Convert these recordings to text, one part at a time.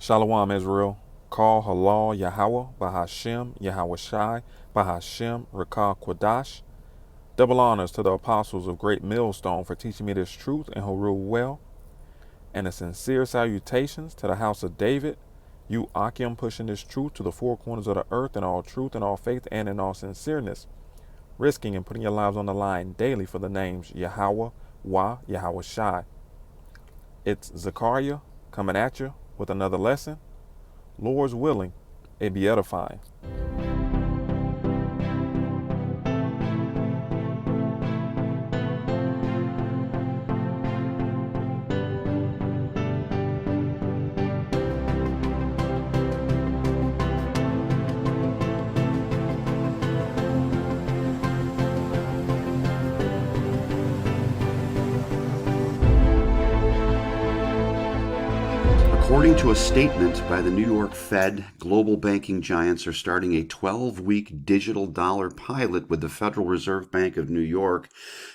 Shalom Israel. Call Halal Yahweh Bahashem Yahweh Shai Bahashem Rakah Quadash. Double honors to the apostles of Great Millstone for teaching me this truth and who rule well. And a sincere salutations to the house of David. You Akim pushing this truth to the four corners of the earth in all truth and all faith and in all sincereness. Risking and putting your lives on the line daily for the names Yahweh, Yahweh Shai. It's Zechariah coming at you with another lesson. Lord's willing, it be edifying. According to a statement by the New York Fed, global banking giants are starting a 12-week digital dollar pilot with the Federal Reserve Bank of New York.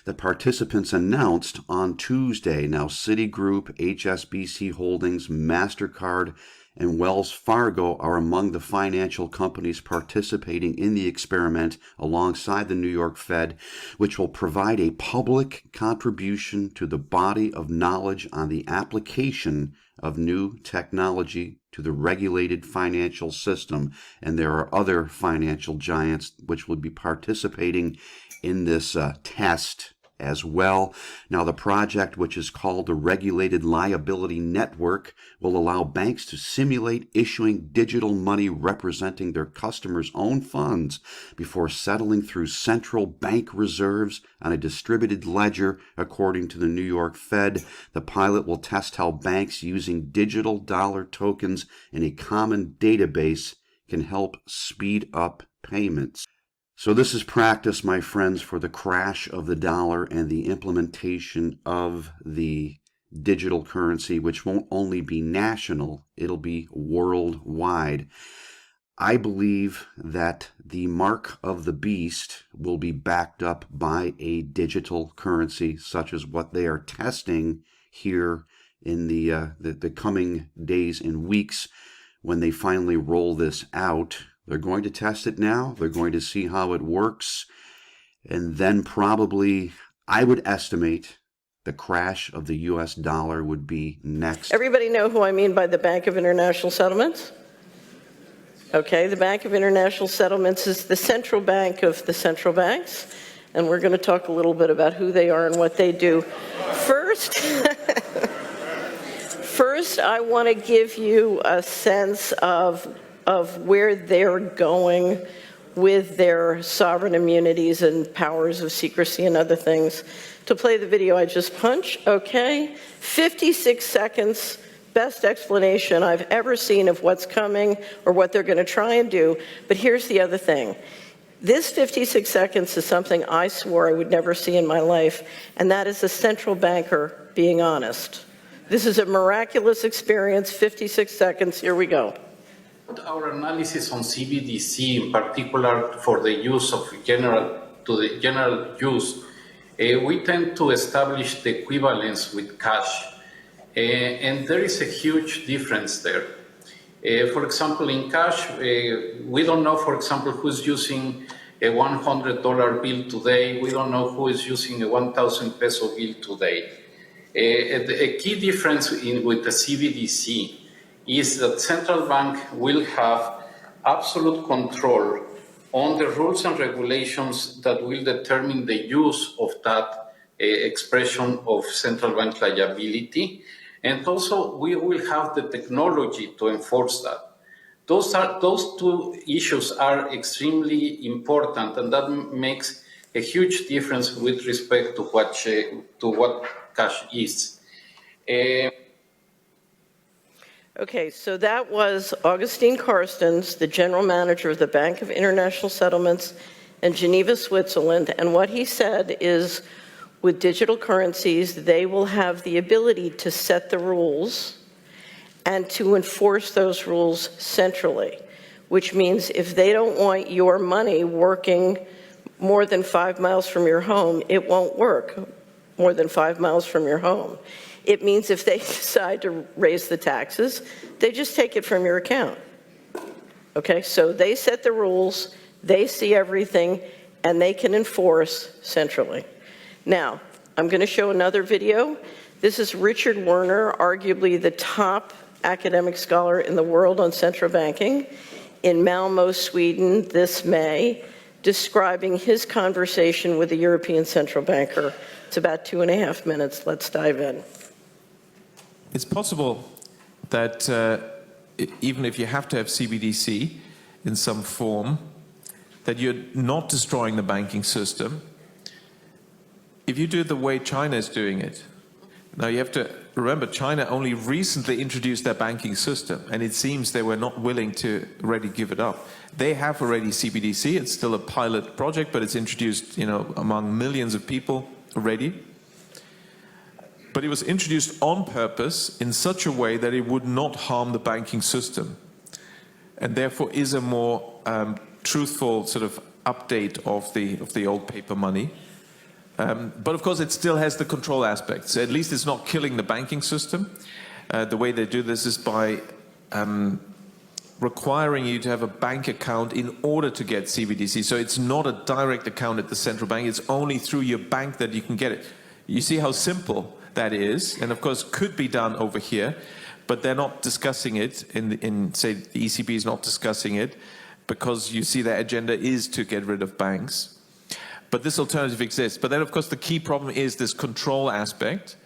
The participants announced on Tuesday. Now, Citigroup, HSBC Holdings, MasterCard, and Wells Fargo are among the financial companies participating in the experiment alongside the New York Fed, which will provide a public contribution to the body of knowledge on the application of new technology to the regulated financial system. And there are other financial giants which will be participating in this test as well. Now, the project, which is called the Regulated Liability Network, will allow banks to simulate issuing digital money representing their customers' own funds before settling through central bank reserves on a distributed ledger, according to the New York Fed. The pilot will test how banks using digital dollar tokens in a common database can help speed up payments. So this is practice, my friends, for the crash of the dollar and the implementation of the digital currency, which won't only be national, it'll be worldwide. I believe that the mark of the beast will be backed up by a digital currency, such as what they are testing here in the coming days and weeks when they finally roll this out. They're going to test it now. They're going to see how it works. And then probably, I would estimate, the crash of the U.S. dollar would be next. Everybody know who I mean by the Bank of International Settlements? Okay, the Bank of International Settlements is the central bank of the central banks. And we're going to talk a little bit about who they are and what they do. First, I want to give you a sense of where they're going with their sovereign immunities and powers of secrecy and other things. To play the video I just punched, okay? 56 seconds, best explanation I've ever seen of what's coming or what they're going to try and do. But here's the other thing. This 56 seconds is something I swore I would never see in my life, and that is a central banker being honest. This is a miraculous experience, 56 seconds, here we go. Our analysis on cbdc, in particular for the use of general use, we tend to establish the equivalence with cash, and there is a huge difference there. For example, in cash, we don't know, for example, who's using a $100 bill today. We don't know who is using a 1,000 peso bill today. A key difference with the CBDC is that central bank will have absolute control on the rules and regulations that will determine the use of that expression of central bank liability. And also we will have the technology to enforce that. Those two issues are extremely important, and that makes a huge difference with respect to what cash is. Okay, so that was Augustine Carstens, the general manager of the Bank of International Settlements in Geneva, Switzerland. And what he said is, with digital currencies, they will have the ability to set the rules and to enforce those rules centrally, which means if they don't want your money working more than 5 miles from your home, it won't work more than 5 miles from your home. It means if they decide to raise the taxes, they just take it from your account. Okay, so they set the rules, they see everything, and they can enforce centrally. Now, I'm going to show another video. This is Richard Werner, arguably the top academic scholar in the world on central banking, in Malmö, Sweden this May, describing his conversation with a European central banker. It's about 2.5 minutes. Let's dive in. It's possible that even if you have to have CBDC in some form, that you're not destroying the banking system. If you do it the way China is doing it, now you have to remember China only recently introduced their banking system, and it seems they were not willing to already give it up. They have already CBDC. It's still a pilot project, but it's introduced, among millions of people already. But it was introduced on purpose in such a way that it would not harm the banking system, and therefore is a more truthful sort of update of the old paper money. But of course, it still has the control aspects. So at least it's not killing the banking system. The way they do this is by requiring you to have a bank account in order to get CBDC. So it's not a direct account at the central bank. It's only through your bank that you can get it. You see how simple that is, and of course could be done over here, but they're not discussing it. Say the ECB is not discussing it because you see their agenda is to get rid of banks. But this alternative exists. But then, of course, the key problem is this control aspect,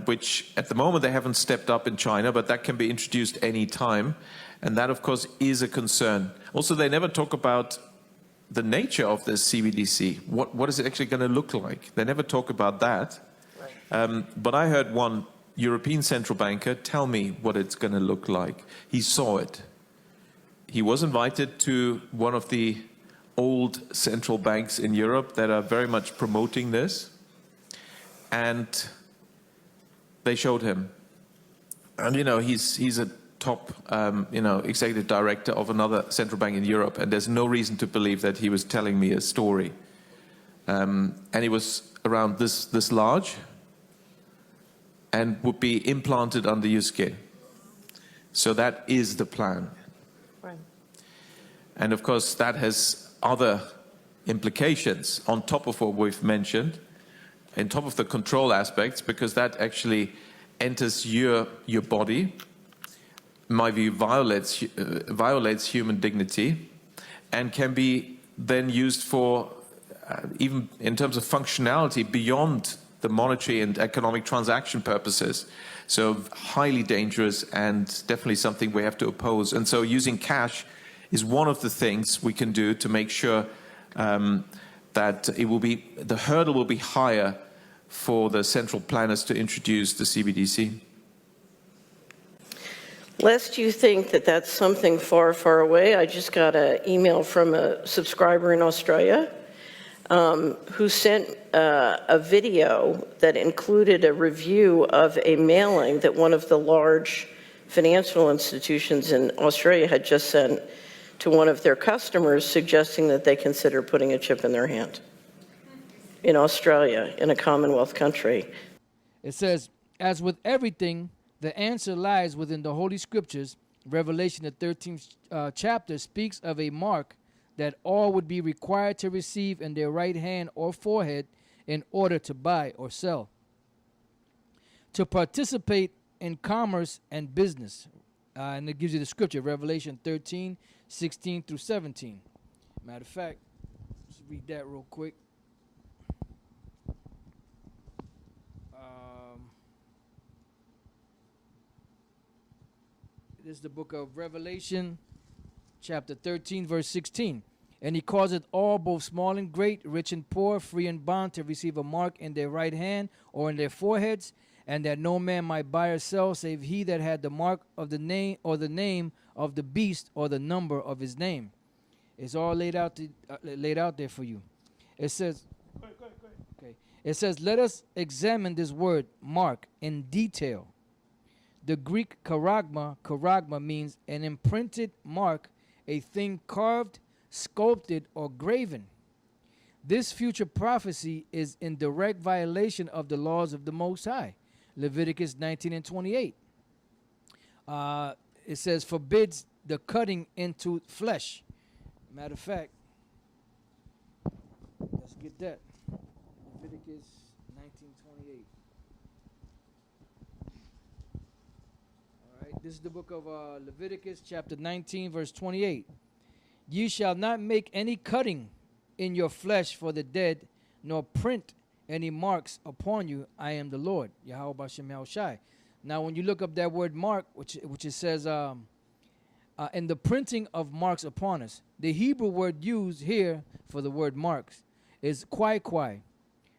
which at the moment they haven't stepped up in China, but that can be introduced any time. And that, of course, is a concern. Also, they never talk about the nature of this CBDC. What is it actually going to look like? They never talk about that. Right. But I heard one European central banker tell me what it's going to look like. He saw it. He was invited to one of the old central banks in Europe that are very much promoting this, and they showed him. And he's a top executive director of another central bank in Europe, and there's no reason to believe that he was telling me a story. And it was around this large and would be implanted under your skin. So that is the plan. Right. And of course that has other implications on top of what we've mentioned, on top of the control aspects, because that actually enters your body, in my view violates human dignity, and can be then used for, even in terms of functionality, beyond the monetary and economic transaction purposes. So highly dangerous and definitely something we have to oppose. And so using cash is one of the things we can do to make sure that the hurdle will be higher for the central planners to introduce the CBDC. Lest you think that that's something far, far away, I just got an email from a subscriber in Australia who sent a video that included a review of a mailing that one of the large financial institutions in Australia had just sent to one of their customers, suggesting that they consider putting a chip in their hand in Australia, in a Commonwealth country. It says, as with everything, the answer lies within the Holy Scriptures. Revelation, the 13th chapter, speaks of a mark that all would be required to receive in their right hand or forehead in order to buy or sell, to participate in commerce and business. And it gives you the scripture, Revelation 13, 16 through 17. Matter of fact, let's read that real quick. This is the book of Revelation, chapter 13, verse 16. And he causeth all, both small and great, rich and poor, free and bond, to receive a mark in their right hand or in their foreheads, and that no man might buy or sell save he that had the mark of the name, or the name of the beast, or the number of his name. It's all laid out there for you. It says, okay. It says, let us examine this word mark in detail. The Greek charagma means an imprinted mark, a thing carved, sculpted, or graven. This future prophecy is in direct violation of the laws of the Most High. Leviticus 19 and 28. It says, forbids the cutting into flesh. Matter of fact, let's get that. Leviticus 19:28. All right, this is the book of Leviticus, chapter 19, verse 28. Ye shall not make any cutting in your flesh for the dead, nor print any marks upon you. I am the Lord, Yahweh Bashem Yahushai. Now, when you look up that word mark, which it says, in the printing of marks upon us, the Hebrew word used here for the word marks is kwai,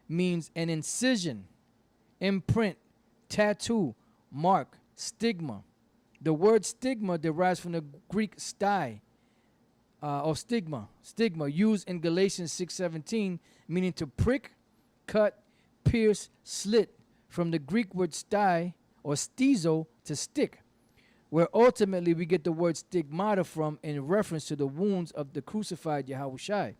means an incision, imprint, tattoo, mark, stigma. The word stigma derives from the Greek stai, or stigma, used in Galatians 6:17, meaning to prick, cut, pierce, slit, from the Greek word stai, or stizo, to stick, where ultimately we get the word stigmata from in reference to the wounds of the crucified Yahushai.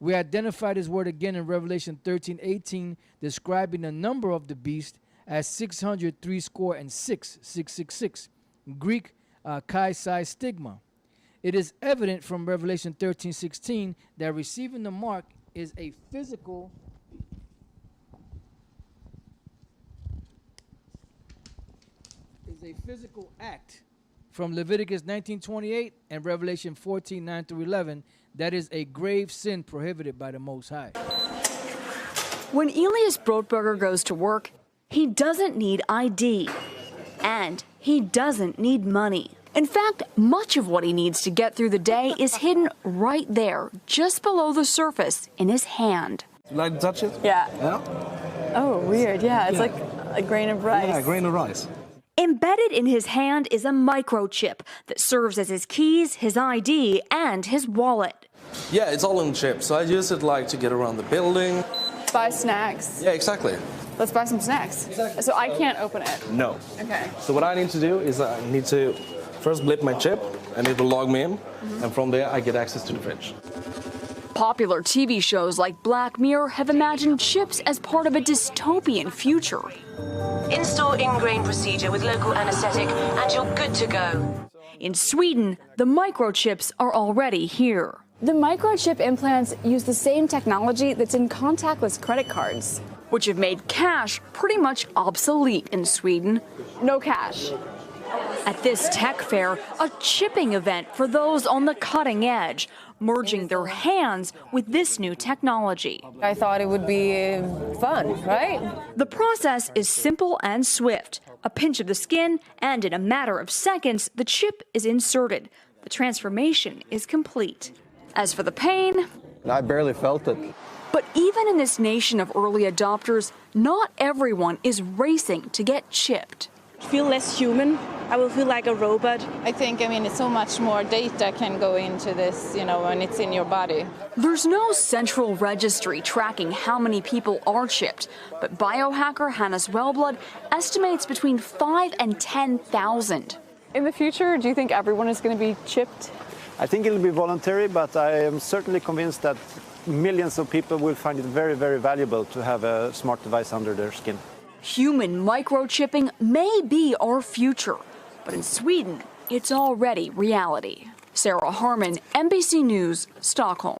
We identify this word again in Revelation 13:18, describing the number of the beast as 666, Greek kai sai stigma. It is evident from Revelation 13:16 that receiving the mark is a physical act. From Leviticus 19:28 and Revelation 14:9-11, that is a grave sin prohibited by the Most High. When Elias Brotberger goes to work, he doesn't need ID, and he doesn't need money. In fact, much of what he needs to get through the day is hidden right there, just below the surface, in his hand. You like to touch it? Yeah. Yeah? Oh, weird. Yeah, it's like a grain of rice. Yeah, a grain of rice. Embedded in his hand is a microchip that serves as his keys, his ID, and his wallet. Yeah, it's all in the chip, so I use it like to get around the building. Buy snacks. Yeah, exactly. Let's buy some snacks. Exactly. So I can't open it. No. Okay. So what I need to do is I need to first blip my chip, and it will log me in, and from there I get access to the fridge. Popular TV shows like Black Mirror have imagined chips as part of a dystopian future. Install ingrain procedure with local anesthetic and you're good to go. In Sweden, the microchips are already here. The microchip implants use the same technology that's in contactless credit cards, which have made cash pretty much obsolete in Sweden. No cash. At this tech fair, a chipping event for those on the cutting edge, merging their hands with this new technology. I thought it would be fun, right? The process is simple and swift. A pinch of the skin, and in a matter of seconds, the chip is inserted. The transformation is complete. As for the pain, I barely felt it. But even in this nation of early adopters, not everyone is racing to get chipped. Feel less human. I will feel like a robot. I mean, it's so much more data can go into this, when it's in your body. There's no central registry tracking how many people are chipped, but biohacker Hannes Wellblood estimates between 5,000 and 10,000. In the future, do you think everyone is going to be chipped? I think it'll be voluntary, but I am certainly convinced that millions of people will find it very, very valuable to have a smart device under their skin. Human microchipping may be our future, but in Sweden, it's already reality. Sarah Harmon, NBC News, Stockholm.